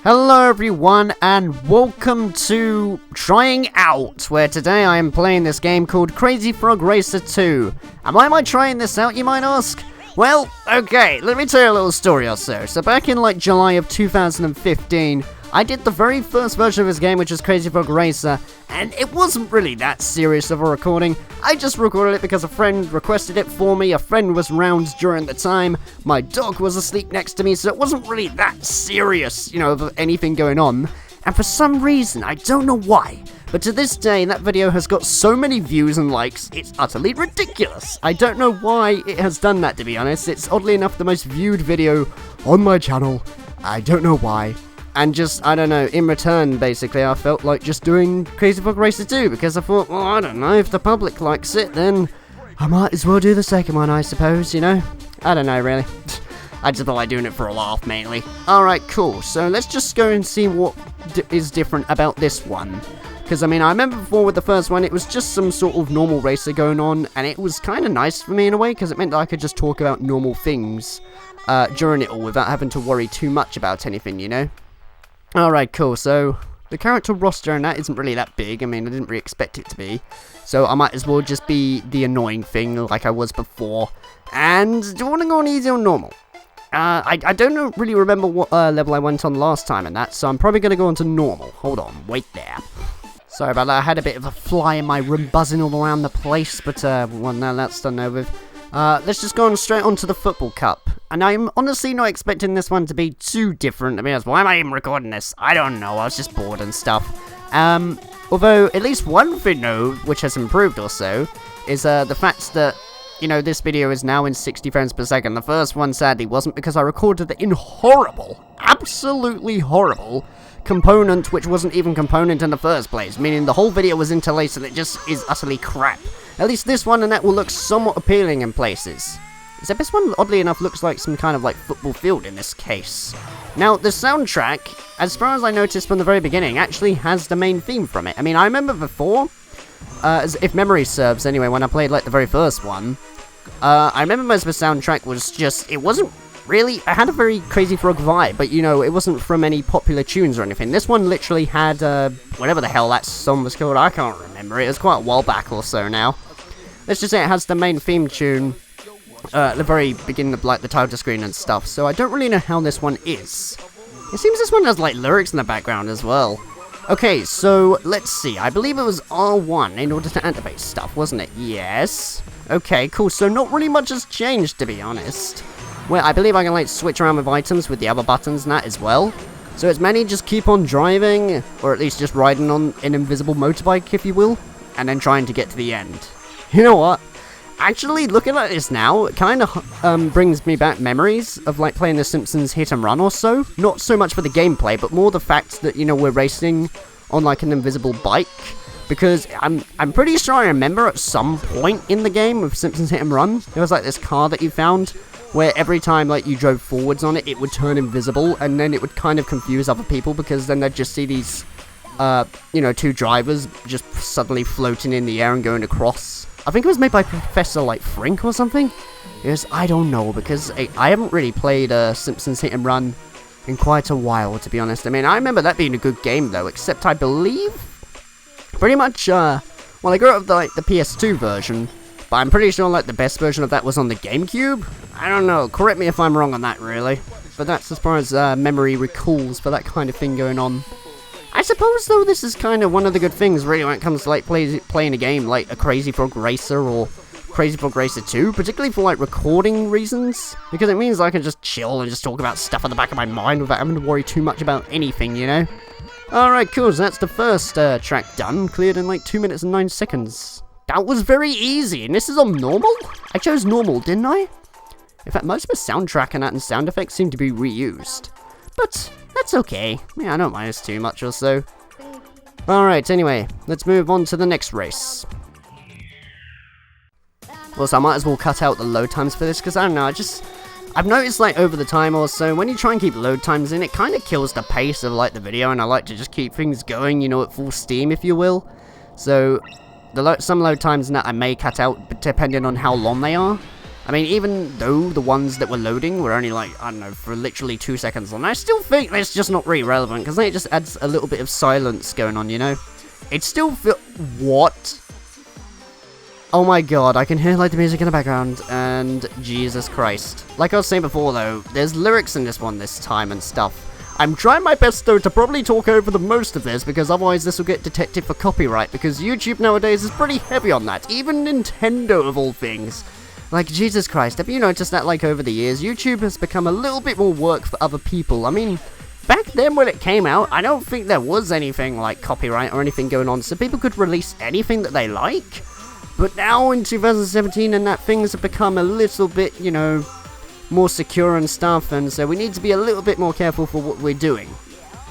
Hello everyone and welcome to Trying Out, where today I am playing this game called Crazy Frog Racer 2. And why am I trying this out, you might ask? Well, okay, let me tell you a little story or so. So back in like July of 2015, I did the very first version of this game, which is Crazy Frog Racer, and it wasn't really that serious of a recording. I just recorded it because a friend requested it for me, a friend was around during the time, my dog was asleep next to me, so it wasn't really that serious, of anything going on. And for some reason, I don't know why, but to this day, that video has got so many views and likes, it's utterly ridiculous. I don't know why it has done that, to be honest. It's oddly enough the most viewed video on my channel. I don't know why. And just, I don't know, in return, basically, I felt like just doing Crazy Frog Racer 2, because I thought, well, I don't know, if the public likes it, then I might as well do the second one, I suppose, I don't know, really. I just thought I'd doing it for a laugh, mainly. Alright, cool, so let's just go and see what is different about this one. Because, I remember before with the first one, it was just some sort of normal racer going on, and it was kind of nice for me in a way, because it meant that I could just talk about normal things during it all, without having to worry too much about anything, Alright, cool, so the character roster and that isn't really that big. I didn't really expect it to be. So I might as well just be the annoying thing like I was before. And do you want to go on easy or normal? I don't really remember what level I went on last time and that, so I'm probably going to go on to normal. Hold on, wait there. Sorry about that, I had a bit of a fly in my room buzzing all around the place, but well, now that's done over with. Let's just go on straight onto the football cup. And I'm honestly not expecting this one to be too different. Why am I even recording this? I don't know, I was just bored and stuff. Although, at least one thing, though, which has improved also, is the fact that, this video is now in 60 frames per second. The first one, sadly, wasn't because I recorded it in horrible, absolutely horrible, component which wasn't even component in the first place, meaning the whole video was interlaced and it just is utterly crap. At least this one and that will look somewhat appealing in places. Except this one, oddly enough, looks like some kind of football field in this case. Now, the soundtrack, as far as I noticed from the very beginning, actually has the main theme from it. I remember before, as if memory serves anyway, when I played the very first one, I remember most of the soundtrack was just, it wasn't really, it had a very Crazy Frog vibe, but it wasn't from any popular tunes or anything. This one literally had, whatever the hell that song was called, I can't remember, it was quite a while back or so now. Let's just say it has the main theme tune, at the very beginning of, the title screen and stuff, so I don't really know how this one is. It seems this one has, lyrics in the background as well. Okay, so, let's see, I believe it was R1 in order to activate stuff, wasn't it? Yes. Okay, cool, so not really much has changed, to be honest. Well, I believe I can, switch around with items with the other buttons and that as well. So it's mainly just keep on driving, or at least just riding on an invisible motorbike, if you will, and then trying to get to the end. You know what? Actually, looking at this now, it kind of brings me back memories of playing The Simpsons Hit and Run or so. Not so much for the gameplay, but more the fact that, we're racing on an invisible bike. Because I'm pretty sure I remember at some point in the game of Simpsons Hit and Run, there was this car that you found, where every time you drove forwards on it, it would turn invisible, and then it would kind of confuse other people, because then they'd just see these, two drivers just suddenly floating in the air and going across. I think it was made by Professor, Frink or something? Yes, I don't know, because I haven't really played Simpsons Hit and Run in quite a while, to be honest. I remember that being a good game, though, except I believe, pretty much, well, I grew up with, the PS2 version, but I'm pretty sure, the best version of that was on the GameCube? I don't know, correct me if I'm wrong on that, really. But that's as far as memory recalls for that kind of thing going on. I suppose, though, this is kind of one of the good things, really, when it comes to, playing a game like a Crazy Frog Racer or Crazy Frog Racer 2, particularly for, recording reasons, because it means I can just chill and just talk about stuff on the back of my mind without having to worry too much about anything, Alright, cool, so that's the first track done, cleared in, 2 minutes and 9 seconds. That was very easy, and this is on normal? I chose normal, didn't I? In fact, most of the soundtrack and that and sound effects seem to be reused. But that's okay. I don't mind this too much or so. Alright, anyway, let's move on to the next race. Also, I might as well cut out the load times for this, because I don't know, I've noticed, over the time or so, when you try and keep load times in, it kind of kills the pace of, the video, and I like to just keep things going, at full steam, if you will. So, some load times that I may cut out, depending on how long they are. I mean, even though the ones that were loading were only like, I don't know, for literally 2 seconds long, I still think it's just not really relevant, because then it just adds a little bit of silence going on, you know? It still what? Oh my god, I can hear like the music in the background, and Jesus Christ. Like I was saying before though, there's lyrics in this one this time and stuff. I'm trying my best though to probably talk over the most of this, because otherwise this will get detected for copyright, because YouTube nowadays is pretty heavy on that, even Nintendo of all things. Like, Jesus Christ, have you noticed that like over the years, YouTube has become a little bit more work for other people? I mean, back then when it came out, I don't think there was anything like copyright or anything going on, so people could release anything that they like. But now in 2017 and that, things have become a little bit, you know, more secure and stuff, and so we need to be a little bit more careful for what we're doing.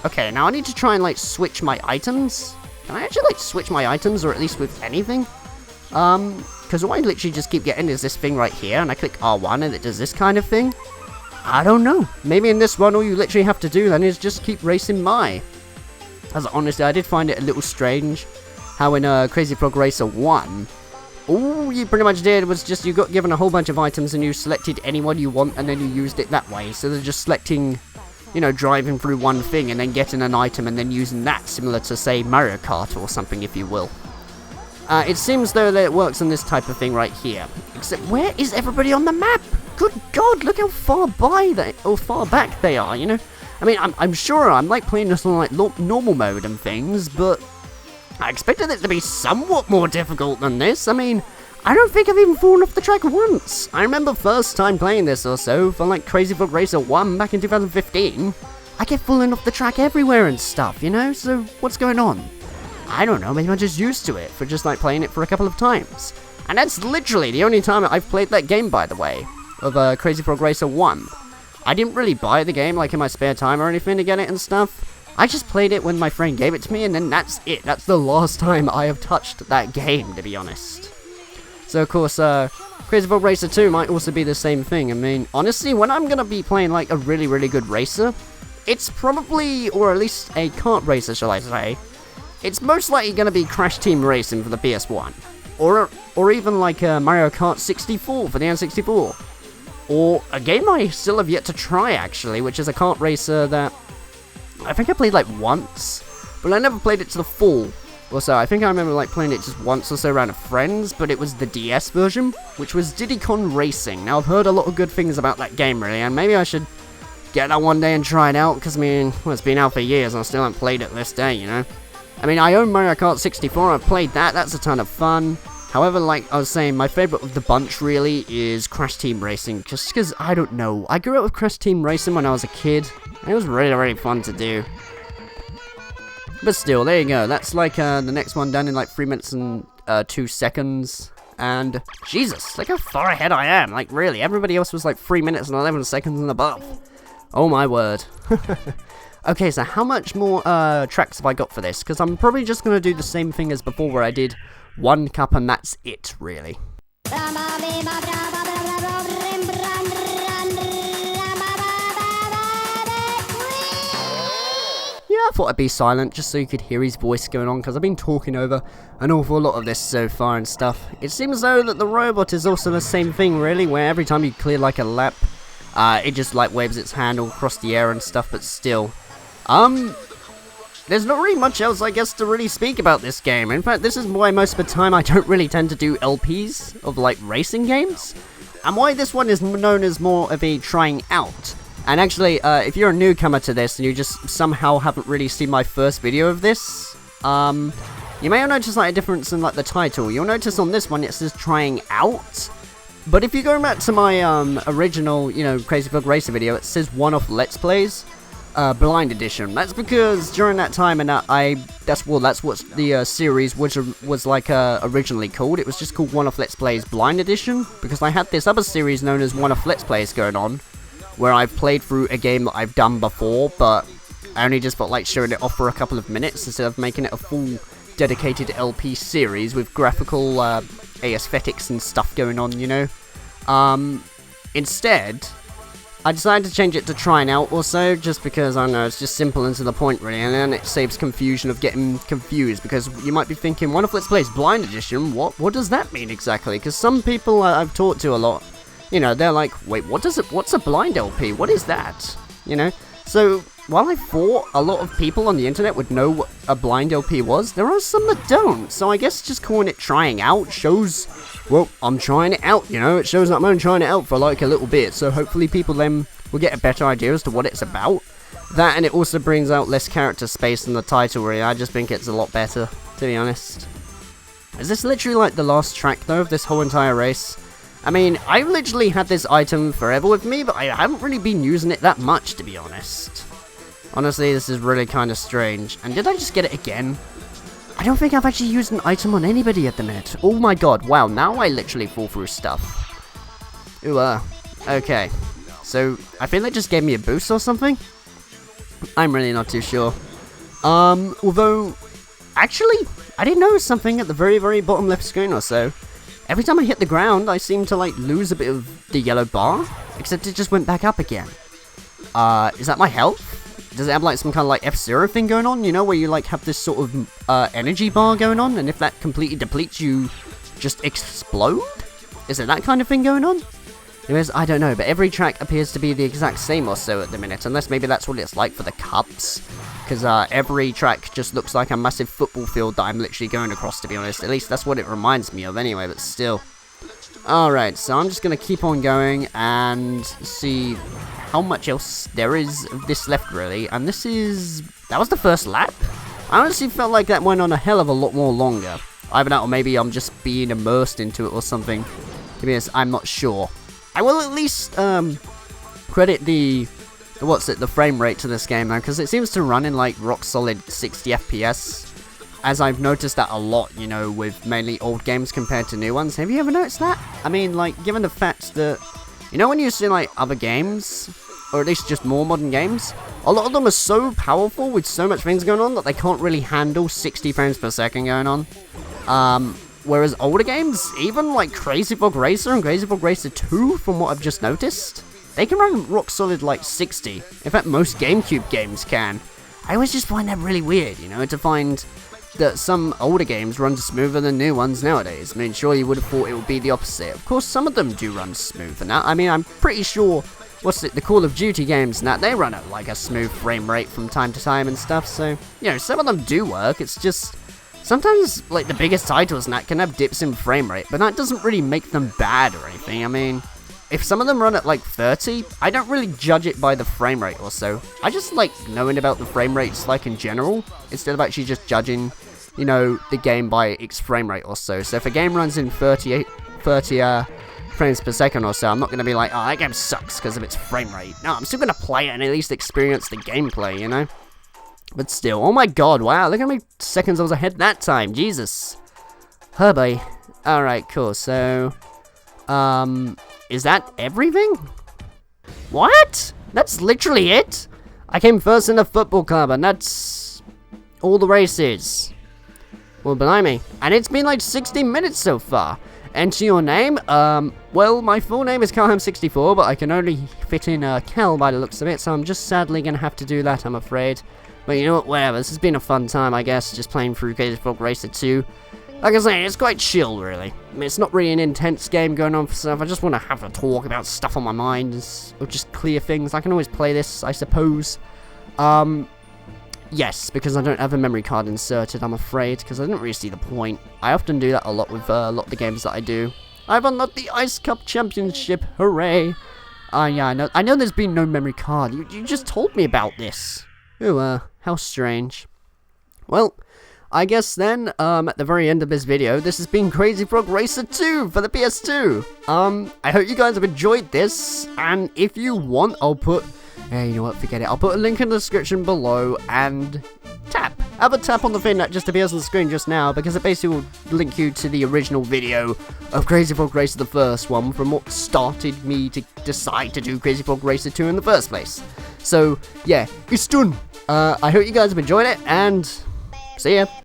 Okay, now I need to try and like switch my items. Can I actually like switch my items, or at least with anything? Because all I literally just keep getting is this thing right here, and I click R1 and it does this kind of thing. I don't know. Maybe in this one all you literally have to do then is just keep racing my. As honestly, I did find it a little strange how in Crazy Frog Racer 1, all you pretty much did was just you got given a whole bunch of items and you selected any one you want and then you used it that way. So they're just selecting, you know, driving through one thing and then getting an item and then using that, similar to, say, Mario Kart or something, if you will. It seems though that it works on this type of thing right here. Except, where is everybody on the map? Good God, look how far back they are, you know? I mean, I'm sure I'm like playing this on like normal mode and things, but I expected it to be somewhat more difficult than this. I mean, I don't think I've even fallen off the track once. I remember first time playing this or so, for like Crazy Frog Racer 1 back in 2015, I kept falling off the track everywhere and stuff, you know? So, what's going on? I don't know, maybe I'm just used to it for just like playing it for a couple of times. And that's literally the only time I've played that game, by the way, of Crazy Frog Racer 1. I didn't really buy the game like in my spare time or anything to get it and stuff. I just played it when my friend gave it to me, and then that's it. That's the last time I have touched that game, to be honest. So, of course, Crazy Frog Racer 2 might also be the same thing. I mean, honestly, when I'm going to be playing, like, a really, really good racer, it's probably, or at least a kart racer, shall I say, it's most likely going to be Crash Team Racing for the PS1. Or even, like, Mario Kart 64 for the N64. Or a game I still have yet to try, actually, which is a kart racer that I think I played like once, but I never played it to the full. Or so, I think I remember like playing it just once or so around with friends, but it was the DS version, which was Diddy Kong Racing. Now I've heard a lot of good things about that game really, and maybe I should get that one day and try it out, because I mean, well, it's been out for years and I still haven't played it this day, you know? I mean, I own Mario Kart 64, I've played that, that's a ton of fun. However, like I was saying, my favourite of the bunch really is Crash Team Racing, just because, I don't know, I grew up with Crash Team Racing when I was a kid, and it was really, really fun to do. But still, there you go, that's like the next one done in like 3 minutes and 2 seconds, and Jesus, look how far ahead I am, like really, everybody else was like 3 minutes and 11 seconds and above. Oh my word. Okay, so how much more tracks have I got for this? Because I'm probably just going to do the same thing as before where I did one cup and that's it, really. Yeah, I thought I'd be silent just so you could hear his voice going on, because I've been talking over an awful lot of this so far and stuff. It seems though that the robot is also the same thing really, where every time you clear like a lap, it just like waves its hand all across the air and stuff, but still. There's not really much else, I guess, to really speak about this game. In fact, this is why most of the time I don't really tend to do LPs of, like, racing games. And why this one is known as more of a trying out. And actually, if you're a newcomer to this and you just somehow haven't really seen my first video of this, you may have noticed, like, a difference in, like, the title. You'll notice on this one it says trying out. But if you go back to my, original, you know, Crazy Frog Racer video, it says one-off Let's Plays. Blind Edition. That's because during that time, and that's what the series was like originally called. It was just called One-Off Let's Plays Blind Edition, because I had this other series known as One-Off Let's Plays going on, where I've played through a game that I've done before, but I only just felt like showing it off for a couple of minutes instead of making it a full dedicated LP series with graphical aesthetics and stuff going on, you know. Instead, I decided to change it to trying out also, just because, I don't know, it's just simple and to the point really, and then it saves confusion of getting confused, because you might be thinking, One of Let's Plays Blind Edition, what does that mean exactly? Because some people I've talked to a lot you know, they're like, wait, what's a blind LP? What is that? You know? So, while I thought a lot of people on the internet would know what a blind LP was, there are some that don't. So I guess just calling it trying out shows, well, I'm trying it out, you know? It shows that I'm only trying it out for like a little bit. So hopefully people then will get a better idea as to what it's about. That, and it also brings out less character space in the title, really. I just think it's a lot better, to be honest. Is this literally like the last track, though, of this whole entire race? I mean, I've literally had this item forever with me, but I haven't really been using it that much, to be honest. Honestly, this is really kind of strange. And did I just get it again? I don't think I've actually used an item on anybody at the minute. Oh my god, wow, now I literally fall through stuff. Ooh, okay. So, I think they just gave me a boost or something? I'm really not too sure. Although, actually, I did notice something at the very, very bottom left screen or so. Every time I hit the ground, I seem to, like, lose a bit of the yellow bar, except it just went back up again. Is that my health? Does it have, like, some kind of, like, F-Zero thing going on, you know, where you, like, have this sort of, energy bar going on, and if that completely depletes, you just explode? Is it that kind of thing going on? Anyways, I don't know, but every track appears to be the exact same or so at the minute, unless maybe that's what it's like for the cups. Because every track just looks like a massive football field that I'm literally going across, to be honest. At least that's what it reminds me of anyway, but still. Alright, so I'm just going to keep on going and see how much else there is of this left, really. And this is... that was the first lap? I honestly felt like that went on a hell of a lot more longer. Either that or maybe I'm just being immersed into it or something. To be honest, I'm not sure. I will at least credit the frame rate to this game though, because it seems to run in like rock solid 60 FPS, as I've noticed that a lot, you know, with mainly old games compared to new ones. Have you ever noticed that? I mean, like, given the fact that, you know, when you see like other games, or at least just more modern games, a lot of them are so powerful with so much things going on that they can't really handle 60 frames per second going on. Whereas older games, even like Crazy Frog Racer and Crazy Frog Racer 2, from what I've just noticed, they can run rock solid like 60. In fact, most GameCube games can. I always just find that really weird, you know, to find that some older games run smoother than new ones nowadays. I mean, sure, you would have thought it would be the opposite. Of course, some of them do run smooth and that. I mean, I'm pretty sure, the Call of Duty games and that, they run at like a smooth frame rate from time to time and stuff, so, you know, some of them do work. It's just... sometimes, like, the biggest titles and that can have dips in frame rate, but that doesn't really make them bad or anything. I mean, if some of them run at, like, 30, I don't really judge it by the frame rate or so. I just like knowing about the frame rates, like, in general, instead of actually just judging, you know, the game by its frame rate or so. So if a game runs in 30 frames per second or so, I'm not going to be like, oh, that game sucks because of its frame rate. No, I'm still going to play it and at least experience the gameplay, you know? But still, oh my god, wow, look how many seconds I was ahead that time, Jesus. Oh boy. Alright, cool, so... is that everything? What? That's literally it? I came first in a football club, and that's... all the races. Well, blimey. And it's been like 60 minutes so far. Enter your name? Well, my full name is Calham64, but I can only fit in Cal by the looks of it, so I'm just sadly gonna have to do that, I'm afraid. But you know what, whatever, this has been a fun time, I guess, just playing through Crazy Frog Racer 2. Like I say, it's quite chill, really. I mean, it's not really an intense game going on for stuff. I just want to have a talk about stuff on my mind, or just clear things. I can always play this, I suppose. Yes, because I don't have a memory card inserted, I'm afraid, because I didn't really see the point. I often do that a lot with a lot of the games that I do. I've unlocked the Ice Cup Championship, hooray! Yeah, I know there's been no memory card. You just told me about this. Ooh, how strange. Well, I guess then, at the very end of this video, this has been Crazy Frog Racer 2 for the PS2. I hope you guys have enjoyed this, and if you want, I'll put... yeah, you know what, forget it. I'll put a link in the description below, and have a tap on the thing that just appears on the screen just now, because it basically will link you to the original video of Crazy Frog Racer, the first one, from what started me to decide to do Crazy Frog Racer 2 in the first place. So, yeah, it's done. I hope you guys have enjoyed it, and see ya.